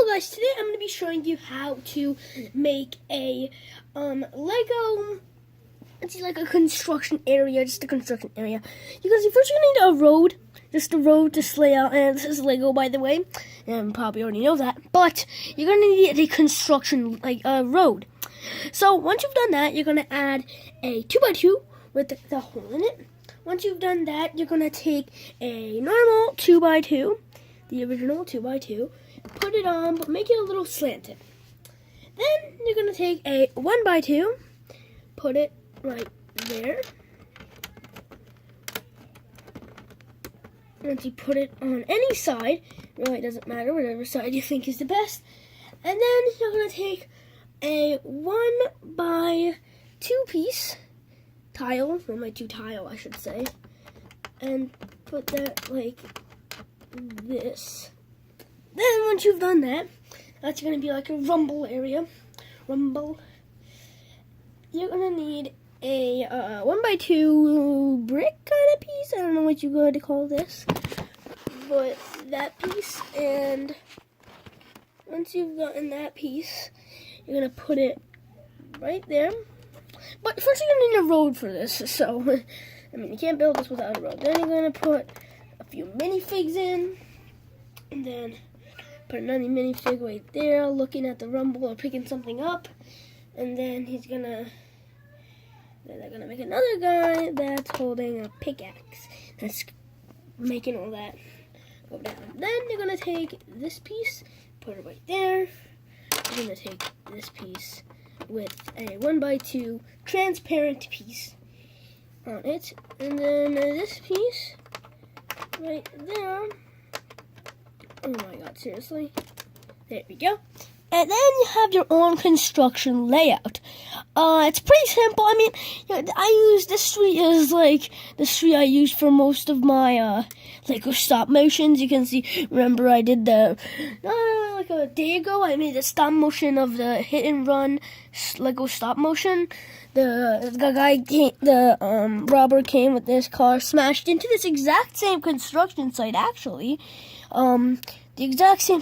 guys, today I'm going to be showing you how to make a Lego, it's like a construction area, just a construction area. You can see first you're going to need a road, just a road to lay out, and this is Lego by the way, and you probably already know that, but you're going to need a construction, like a road. So once you've done that, you're going to add a 2x2 with the hole in it. Once you've done that, you're going to take a normal 2x2, the original 2x2, put it on, but make it a little slanted. Then you're going to take a 1x2, put it right there. Once you put it on any side, really it doesn't matter, whatever side you think is the best. And then you're going to take a 1x2 piece tile, 1x2 tile I should say, and put that like this. Then once you've done that, that's going to be like a rumble area. Rumble. You're going to need a 1x2 brick kind of piece. I don't know what you're going to call this. But that piece, and once you've gotten that piece, you're going to put it right there. But first you're going to need a road for this. So, I mean, you can't build this without a road. Then you're going to put a few minifigs in. And then put another minifig right there, looking at the rumble or picking something up. And then they're gonna make another guy that's holding a pickaxe. That's making all that go down. Then you're gonna take this piece, put it right there. You're gonna take this piece with a 1x2 transparent piece on it. And then this piece right there. Oh my god, seriously? There we go. And then you have your own construction layout. It's pretty simple. I mean, I use this street is like the street I use for most of my Lego stop motions. You can see, remember I did the, like a day ago, I made the stop motion of the hit and run Lego stop motion. The robber came with this car, smashed into this exact same construction site actually. The exact same